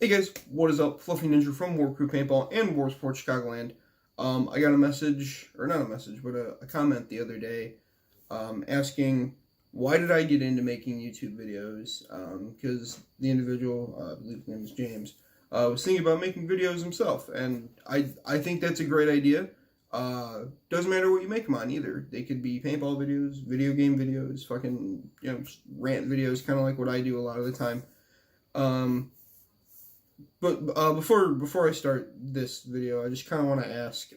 Hey guys, what is up? Fluffy Ninja from War Crew Paintball and War Sports Chicagoland. I got a message, or not a message, but a comment the other day asking why did I get into making YouTube videos? Because the individual, I believe his name is James, was thinking about making videos himself, and I think that's a great idea. Doesn't matter what you make them on either. They could be paintball videos, video game videos, fucking just rant videos, kind of like what I do a lot of the time. But before I start this video, I just kind of want to ask.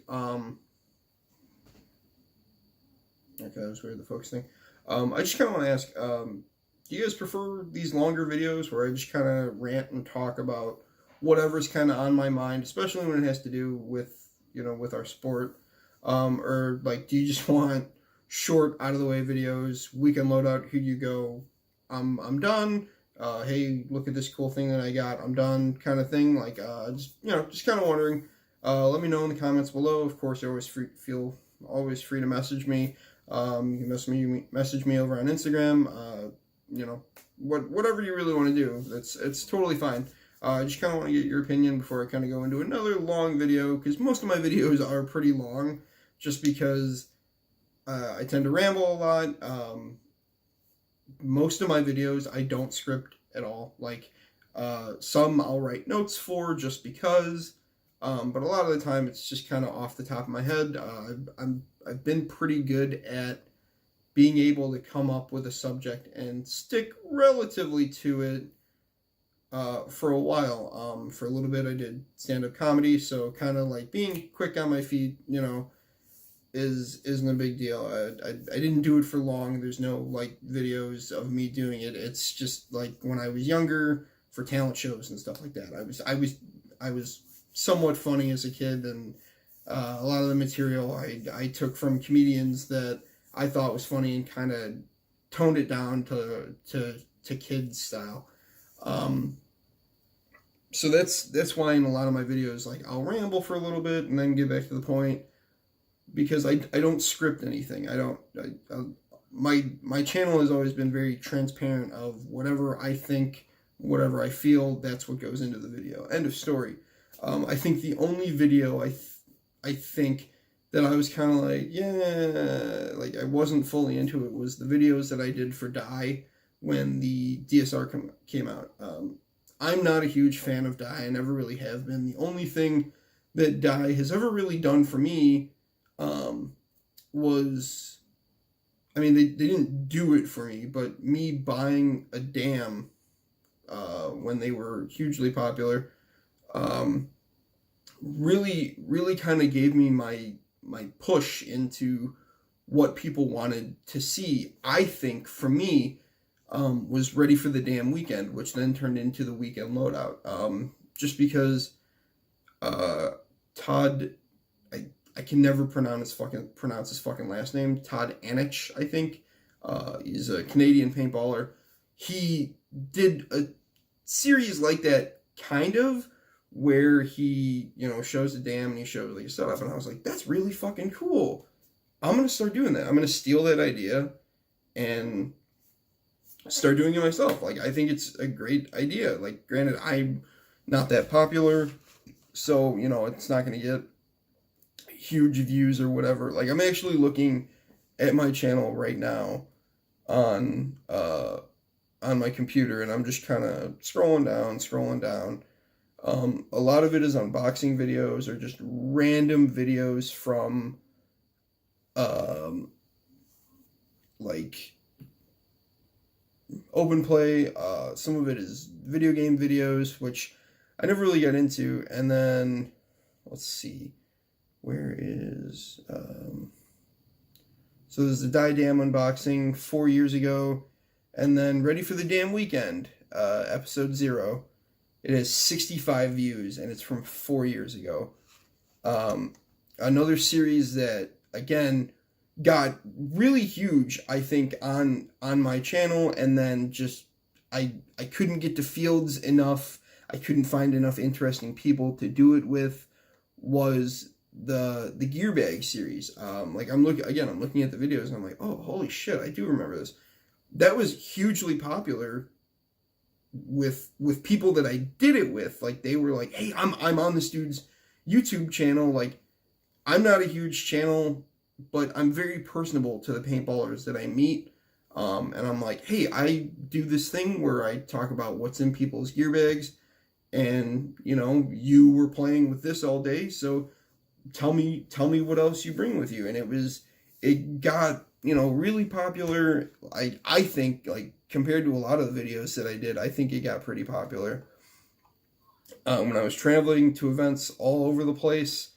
Okay, that was weird, the focus thing. I just kind of want to ask. Do you guys prefer these longer videos where I just kind of rant and talk about whatever's kind of on my mind, especially when it has to do with with our sport, or like, do you just want short, out of the way videos? Weekend loadout. Here you go. I'm done. Hey, look at this cool thing that I got. I'm done, kind of thing. Like, just kind of wondering. Let me know in the comments below. Of course, you're feel always free to message me. You can message me over on Instagram. Whatever you really want to do. It's totally fine. I just kind of want to get your opinion before I kind of go into another long video, because most of my videos are pretty long, just because I tend to ramble a lot. Most of my videos I don't script at all. Like, some I'll write notes for just because, but a lot of the time it's just kind of off the top of my head. I've been pretty good at being able to come up with a subject and stick relatively to it for a while. For a little bit I did stand-up comedy, so kind of like being quick on my feet, isn't a big deal. I didn't do it for long. There's no like videos of me doing it. It's just like when I was younger for talent shows and stuff like that. I was somewhat funny as a kid, and a lot of the material I took from comedians that I thought was funny and kind of toned it down to kids style. So that's why in a lot of my videos, like, I'll ramble for a little bit and then get back to the point, because I don't script anything. My channel has always been very transparent of whatever I think, whatever I feel, that's what goes into the video. End of story. I think the only video I think that I was kind of like, yeah, like I wasn't fully into it was the videos that I did for Die when the DSR came out. I'm not a huge fan of Die. I never really have been. The only thing that Die has ever really done for me was, I mean, they didn't do it for me, but me buying a dam when they were hugely popular really kind of gave me my push into what people wanted to see. I think for me was Ready for the Damn Weekend, which then turned into the Weekend Loadout, just because Todd, I can never pronounce his fucking last name. Todd Anich, I think. He's a Canadian paintballer. He did a series like that, kind of, where he, shows the dam and he shows like a setup, and I was like, that's really fucking cool. I'm gonna start doing that. I'm gonna steal that idea and start doing it myself. Like, I think it's a great idea. Like, granted, I'm not that popular, so it's not gonna get huge views or whatever. Like, I'm actually looking at my channel right now on my computer, and I'm just kind of scrolling down. A lot of it is unboxing videos or just random videos from like open play. Some of it is video game videos, which I never really got into. And then let's see, where is so there's the Die Dam unboxing 4 years ago, and then Ready for the Damn Weekend, episode 0. It has 65 views, and it's from 4 years ago. Another series that, again, got really huge, I think, on my channel, and then just I couldn't get to fields enough. I couldn't find enough interesting people to do it with, was the gear bag series. Like, I'm looking at the videos, and I'm like, oh, holy shit, I do remember this. That was hugely popular with people that I did it with, like they were like, hey, I'm on this dude's YouTube channel. Like, I'm not a huge channel, but I'm very personable to the paintballers that I meet. And I'm like, hey, I do this thing where I talk about what's in people's gear bags, and you were playing with this all day, so tell me what else you bring with you. And it got really popular. I think, like, compared to a lot of the videos that I did, I think it got pretty popular. When I was traveling to events all over the place,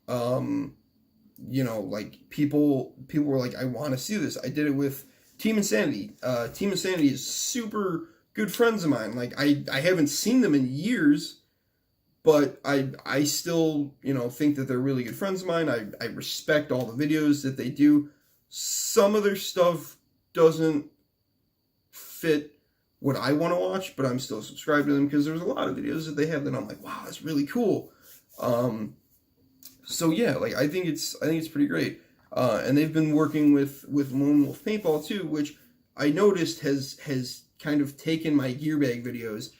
like people were like, I want to see this. I did it with Team Insanity. Team Insanity is super good friends of mine. Like, I haven't seen them in years, but I still, think that they're really good friends of mine. I respect all the videos that they do. Some of their stuff doesn't fit what I want to watch, but I'm still subscribed to them because there's a lot of videos that they have that I'm like, wow, that's really cool. So yeah, like I think it's pretty great. And they've been working with Lone Wolf Paintball too, which I noticed has kind of taken my gear bag videos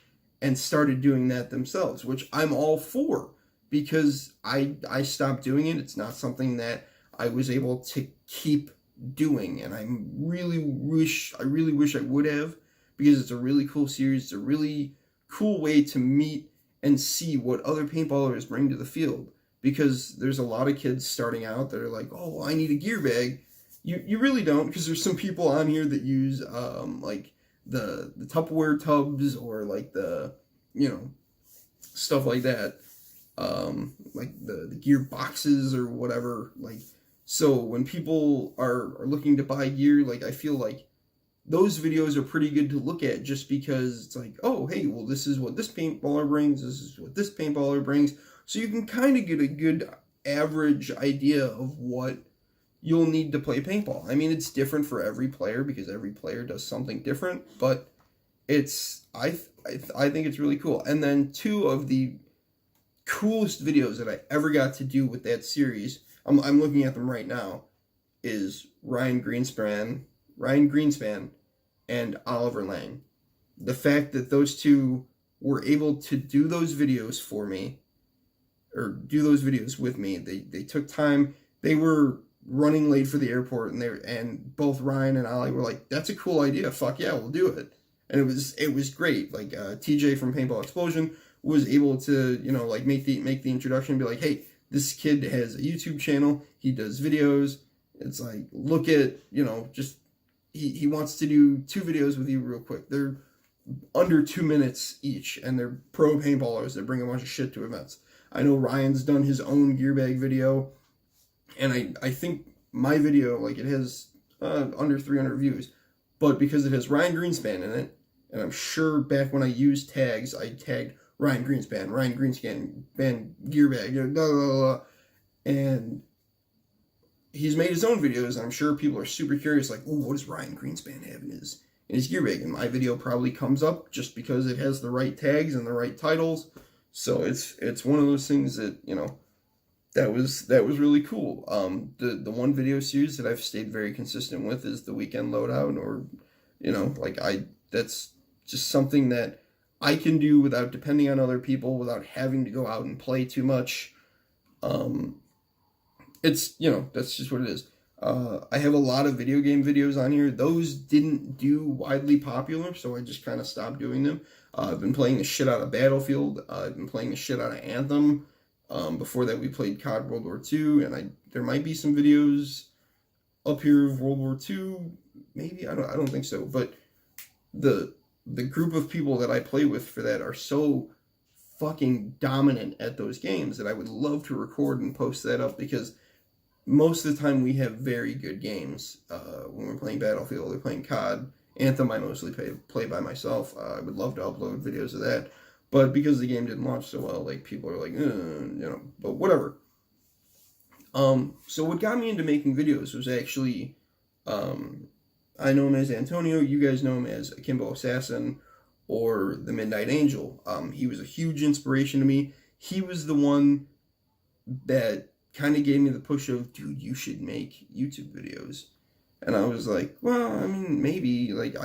and started doing that themselves, which I'm all for, because I stopped doing it. It's not something that I was able to keep doing, and I really wish I would have, because it's a really cool series. It's a really cool way to meet and see what other paintballers bring to the field, because there's a lot of kids starting out that are like, oh, I need a gear bag. You really don't, because there's some people on here that use like the Tupperware tubs, or like the stuff like that, like the gear boxes or whatever. Like, so when people are looking to buy gear, like I feel like those videos are pretty good to look at, just because it's like, oh, hey, well, this is what this paintballer brings, this is what this paintballer brings, so you can kind of get a good average idea of what you'll need to play paintball. I mean, it's different for every player, because every player does something different, but I think it's really cool. And then two of the coolest videos that I ever got to do with that series, I'm looking at them right now, is Ryan Greenspan and Oliver Lang. The fact that those two were able to do those videos for me, or do those videos with me, they took time. They were running late for the airport, and both Ryan and Ollie were like, that's a cool idea, fuck yeah, we'll do it. And it was great. Like, TJ from Paintball Explosion was able to, like make the introduction and be like, hey, this kid has a YouTube channel, he does videos. It's like, look at, just, he wants to do 2 videos with you real quick. They're under 2 minutes each, and they're pro paintballers that bring a bunch of shit to events. I know Ryan's done his own gear bag video, and I think my video, like, it has under 300 views, but because it has Ryan Greenspan in it, and I'm sure back when I used tags, I tagged Ryan Greenspan gear bag, blah, blah, blah, and he's made his own videos, and I'm sure people are super curious, like, ooh, what does Ryan Greenspan have in his gear bag? And my video probably comes up just because it has the right tags and the right titles. So it's one of those things that, that was really cool. The one video series that I've stayed very consistent with is the Weekend Loadout, or, that's just something that I can do without depending on other people, without having to go out and play too much. It's, that's just what it is. I have a lot of video game videos on here. Those didn't do widely popular, so I just kind of stopped doing them. I've been playing the shit out of Battlefield. I've been playing the shit out of Anthem. Before that, we played COD World War II, and there might be some videos up here of World War II. Maybe, I don't think so. But the group of people that I play with for that are so fucking dominant at those games that I would love to record and post that up, because most of the time we have very good games when we're playing Battlefield or playing COD. Anthem I mostly play by myself. I would love to upload videos of that, but because the game didn't launch so well, like, people are like, but whatever. So what got me into making videos was actually, I know him as Antonio, you guys know him as Akimbo Assassin or the Midnight Angel. He was a huge inspiration to me. He was the one that kind of gave me the push of, dude, you should make YouTube videos. And I was like, well, I mean, maybe, like,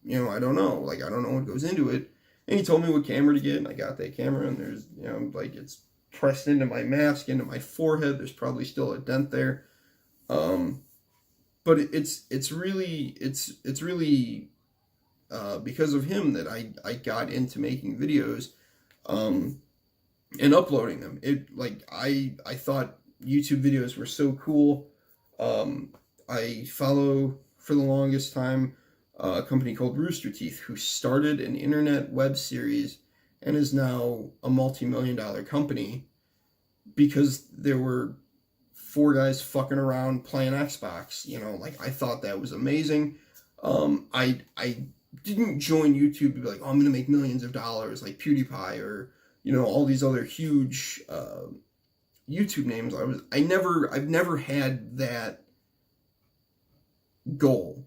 I don't know. Like, I don't know what goes into it. And he told me what camera to get, and I got that camera, and there's, like, it's pressed into my mask, into my forehead. There's probably still a dent there. But it's really because of him that I got into making videos, and uploading them. I thought YouTube videos were so cool. I follow, for the longest time, a company called Rooster Teeth, who started an internet web series and is now a multi-million-dollar company because there were 4 guys fucking around playing Xbox. Like, I thought that was amazing. I didn't join YouTube to be like, oh, I'm gonna make millions of dollars like PewDiePie or all these other huge YouTube names. I've never had that goal.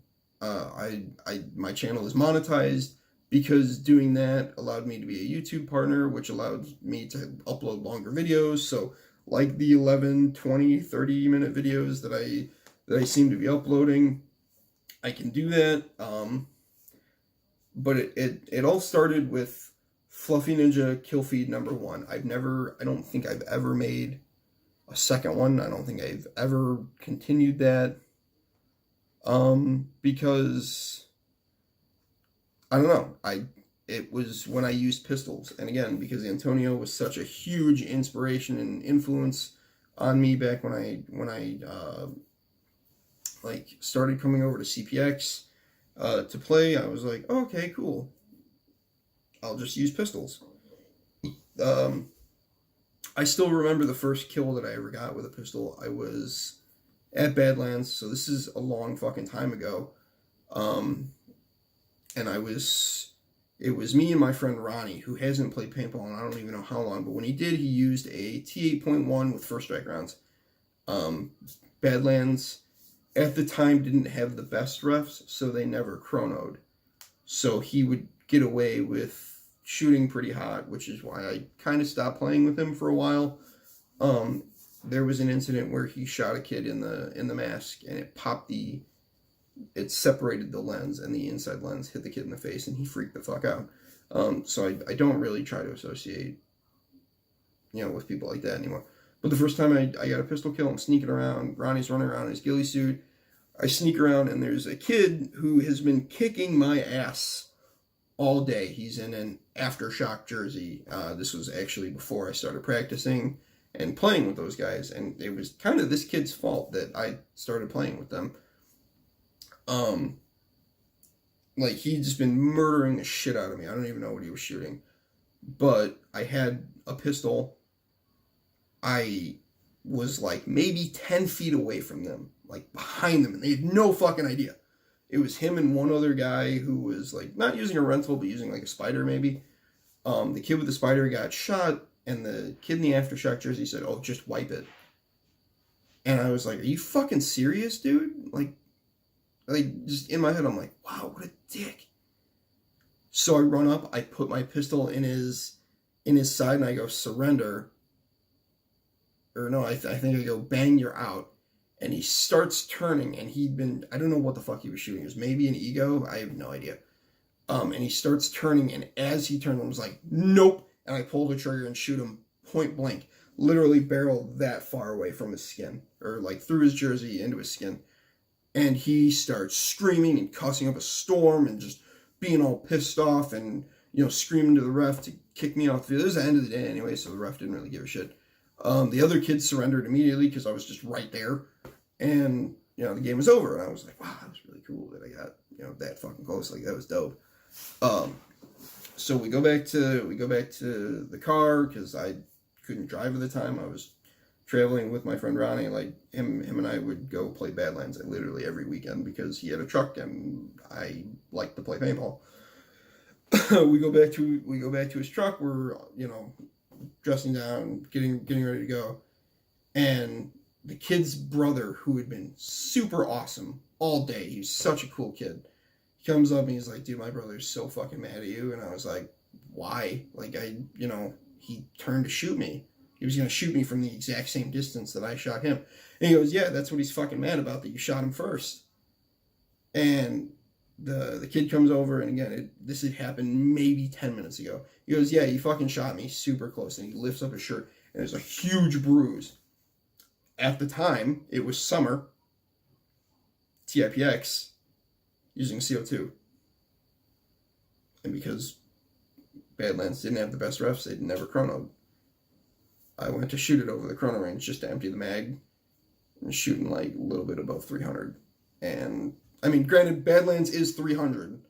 My channel is monetized because doing that allowed me to be a YouTube partner, which allowed me to upload longer videos. So like the 11, 20, 30-minute videos that I seem to be uploading, I can do that. But it all started with Fluffy Ninja Kill Feed #1. I don't think I've ever made a second one. I don't think I've ever continued that. Because I don't know. It was when I used pistols, and again, because Antonio was such a huge inspiration and influence on me back when I like started coming over to CPX to play. I was like, oh, okay, cool. I'll just use pistols. I still remember the first kill that I ever got with a pistol. I was at Badlands, so this is a long fucking time ago. And it was me and my friend Ronnie, who hasn't played paintball in I don't even know how long, but when he did, he used a T8.1 with first strike rounds. Badlands at the time didn't have the best refs, so they never chronoed. So he would get away with shooting pretty hot, which is why I kind of stopped playing with him for a while. There was an incident where he shot a kid in the mask, and it separated the lens, and the inside lens hit the kid in the face, and he freaked the fuck out. So I don't really try to associate, with people like that anymore. But the first time I got a pistol kill, I'm sneaking around. Ronnie's running around in his ghillie suit. I sneak around, and there's a kid who has been kicking my ass all day. He's in an Aftershock jersey. This was actually before I started practicing and playing with those guys, and it was kind of this kid's fault that I started playing with them. Like, he'd just been murdering the shit out of me. I don't even know what he was shooting. But I had a pistol. I was like maybe 10 feet away from them, like behind them, and they had no fucking idea. It was him and one other guy who was like not using a rental, but using like a spider maybe. The kid with the spider got shot, and the kid in the Aftershock jersey said, oh, just wipe it. And I was like, are you fucking serious, dude? Like, just in my head, I'm like, wow, what a dick. So I run up, I put my pistol in his side, and I go, surrender. Or no, I think I go, bang, you're out. And he starts turning, and I don't know what the fuck he was shooting. It was maybe an ego. I have no idea. And he starts turning, and as he turned, I was like, nope. And I pull the trigger and shoot him point blank. Literally barrel that far away from his skin. Or like through his jersey into his skin. And he starts screaming and cussing up a storm and just being all pissed off and, screaming to the ref to kick me off the field. It was the end of the day anyway, so the ref didn't really give a shit. The other kids surrendered immediately because I was just right there. And, the game was over. And I was like, wow, that was really cool that I got, that fucking close. Like, that was dope. So we go back to the car because I couldn't drive at the time. I was traveling with my friend Ronnie. Like, him and I would go play Badlands literally every weekend because he had a truck and I liked to play paintball. we go back to his truck. We're, dressing down, getting ready to go. And the kid's brother, who had been super awesome all day, he's such a cool kid, he comes up and he's like, dude, my brother's so fucking mad at you. And I was like, why? Like, he turned to shoot me. He was going to shoot me from the exact same distance that I shot him. And he goes, yeah, that's what he's fucking mad about, that you shot him first. And the kid comes over, and again, this had happened maybe 10 minutes ago. He goes, yeah, he fucking shot me super close, and he lifts up his shirt, and there's a huge bruise. At the time, it was summer, TIPX, using CO2. And because Badlands didn't have the best refs, they'd never chronoed. I went to shoot it over the chrono range just to empty the mag, and shooting like a little bit above 300. And I mean, granted, Badlands is 300,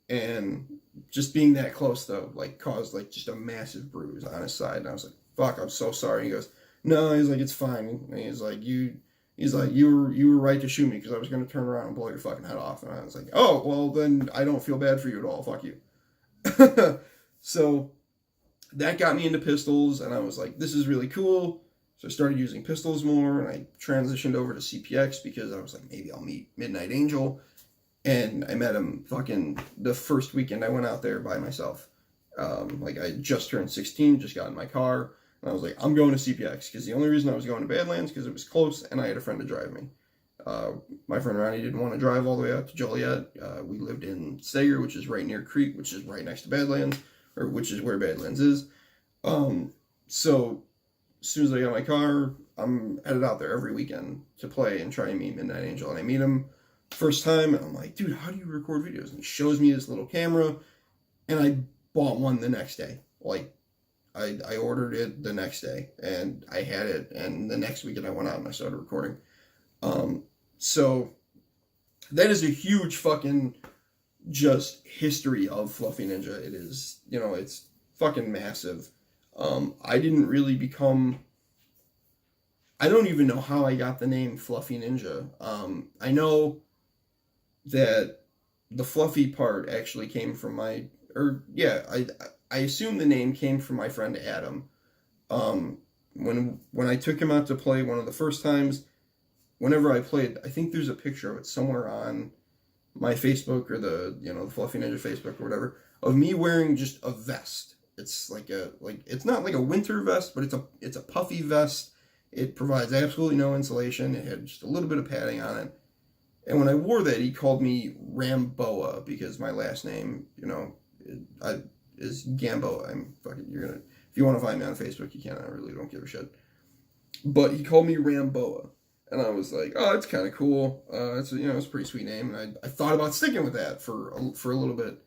and just being that close though, like, caused like just a massive bruise on his side. And I was like, "Fuck, I'm so sorry." He goes, "No," he's like, "It's fine." And he's like, "You were right to shoot me because I was going to turn around and blow your fucking head off." And I was like, "Oh, well then I don't feel bad for you at all. Fuck you." So that got me into pistols, and I was like, "This is really cool." So I started using pistols more, and I transitioned over to CPX because I was like, maybe I'll meet Midnight Angel. And I met him fucking the first weekend I went out there by myself. Like, I just turned 16, just got in my car, and I was like, I'm going to CPX, because the only reason I was going to Badlands because it was close, and I had a friend to drive me. My friend Ronnie didn't want to drive all the way out to Joliet. We lived in Sager, which is right near Crete, which is right next to Badlands, or which is where Badlands is. So as soon as I got my car, I'm headed out there every weekend to play and try and meet Midnight Angel. And I meet him first time, and I'm like, "Dude, how do you record videos?" And he shows me this little camera, and I bought one the next day. Like, I ordered it the next day, and I had it, and the next weekend I went out and I started recording. So that is a huge fucking just history of Fluffy Ninja. It is, it's fucking massive. I didn't really become... I don't even know how I got the name Fluffy Ninja. I know that the fluffy part actually came from I assume the name came from my friend Adam. When I took him out to play one of the first times, whenever I played, I think there's a picture of it somewhere on my Facebook or the Fluffy Ninja Facebook or whatever, of me wearing just a vest. It's it's not like a winter vest, but it's a puffy vest. It provides absolutely no insulation. It had just a little bit of padding on it. And when I wore that, he called me Ramboa because my last name, is Gamboa. If you want to find me on Facebook, you can. I really don't give a shit. But he called me Ramboa. And I was like, oh, that's kind of cool. It's a pretty sweet name. And I thought about sticking with that for a little bit.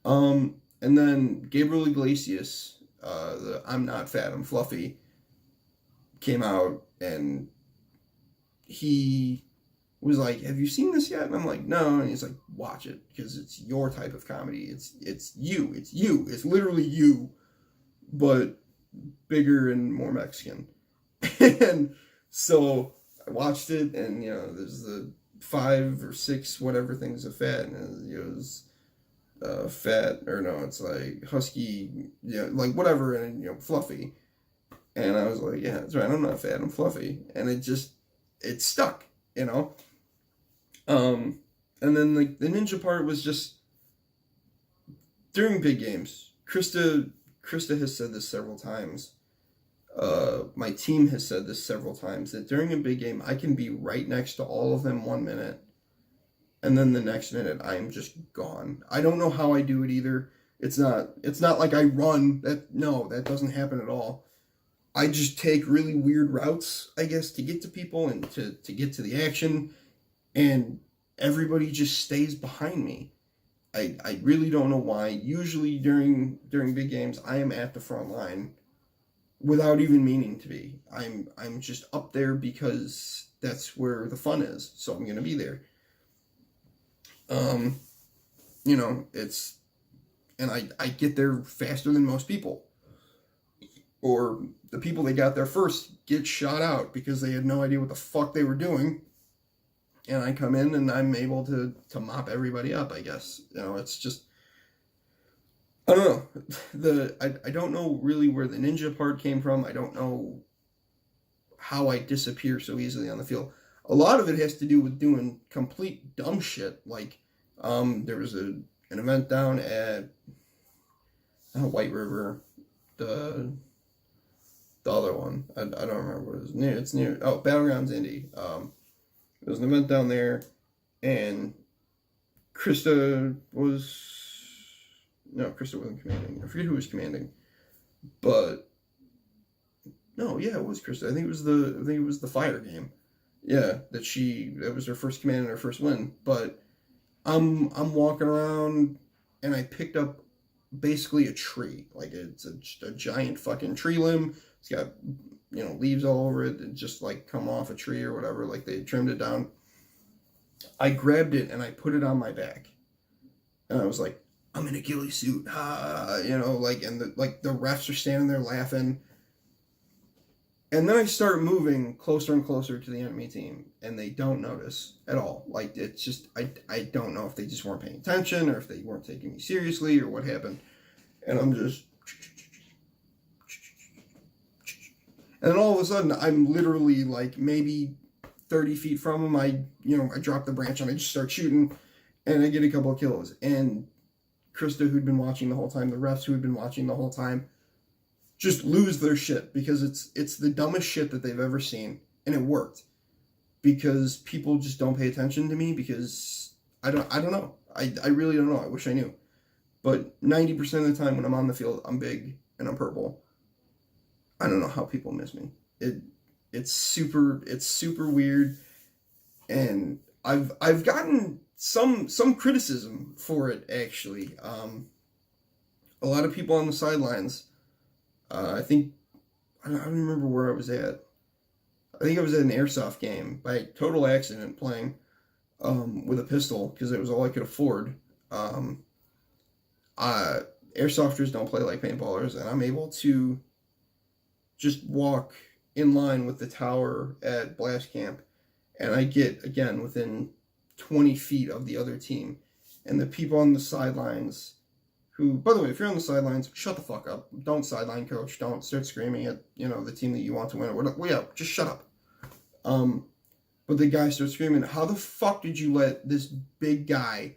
And then Gabriel Iglesias, the I'm Not Fat, I'm Fluffy, came out, and he was like, "Have you seen this yet?" And I'm like, "No." And he's like, "Watch it, because it's your type of comedy. It's you. It's literally you, but bigger and more Mexican." And so I watched it, and there's the 5 or 6 whatever things of fat, and it was fat, or no, it's like husky, like whatever, and fluffy. And I was like, yeah, that's right, I'm not fat, I'm fluffy. And it stuck, And then like the ninja part was just during big games. Krista has said this several times. My team has said this several times, that during a big game, I can be right next to all of them 1 minute, and then the next minute I am just gone. I don't know how I do it either. It's not like I run. That doesn't happen at all. I just take really weird routes, I guess, to get to people and to get to the action, and everybody just stays behind me. I really don't know why. Usually during big games, I am at the front line without even meaning to be. I'm just up there because that's where the fun is, so I'm gonna be there. And I get there faster than most people. Or the people that got there first get shot out because they had no idea what the fuck they were doing. And I come in and I'm able to mop everybody up, I guess. It's just... I don't know. I don't know really where the ninja part came from. I don't know how I disappear so easily on the field. A lot of it has to do with doing complete dumb shit. Like, there was an event down at White River, the other one. I don't remember what it was. It's near Battlegrounds Indy. There was an event down there, and Krista was no, Krista wasn't commanding. I forget who was commanding, but no, yeah, it was Krista. I think it was the fire game. Yeah, that was her first command and her first win. But I'm walking around and I picked up basically a tree. Like it's a giant fucking tree limb. It's got leaves all over it that just like come off a tree or whatever. Like they trimmed it down. I grabbed it and I put it on my back, and I was like, I'm in a ghillie suit, like and the refs are standing there laughing. And then I start moving closer and closer to the enemy team, and they don't notice at all. Like, it's just, I don't know if they just weren't paying attention, or if they weren't taking me seriously, or what happened. And I'm just... And then all of a sudden, I'm literally, like, maybe 30 feet from them. I drop the branch, and I just start shooting, and I get a couple of kills. And Krista, who'd been watching the whole time, the refs who had been watching the whole time, just lose their shit, because it's the dumbest shit that they've ever seen, and it worked, because people just don't pay attention to me, because I don't know, I really don't know. I wish I knew, but 90% of the time when I'm on the field, I'm big and I'm purple. I don't know how people miss me. It's super weird, and I've gotten some criticism for it, actually. A lot of people on the sidelines. I think, I don't remember where I was at. I think I was at an airsoft game by total accident playing with a pistol, because it was all I could afford. Airsofters don't play like paintballers, and I'm able to just walk in line with the tower at blast camp, and I get, again, within 20 feet of the other team. And the people on the sidelines... Who, by the way, if you're on the sidelines, shut the fuck up. Don't sideline coach. Don't start screaming at, the team that you want to win. Well, yeah, just shut up. But the guy starts screaming, how the fuck did you let this big guy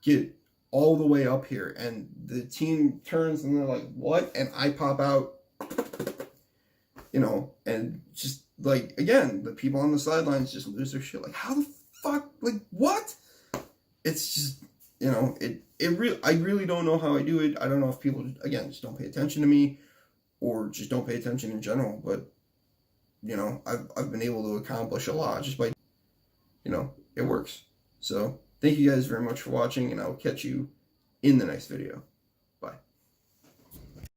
get all the way up here? And the team turns and they're like, what? And I pop out, and just, like, again, the people on the sidelines just lose their shit. Like, how the fuck? Like, what? It's just... I really don't know how I do it. I don't know if people, again, just don't pay attention to me, or just don't pay attention in general. But, I've been able to accomplish a lot just by, it works. So, thank you guys very much for watching, and I'll catch you in the next video.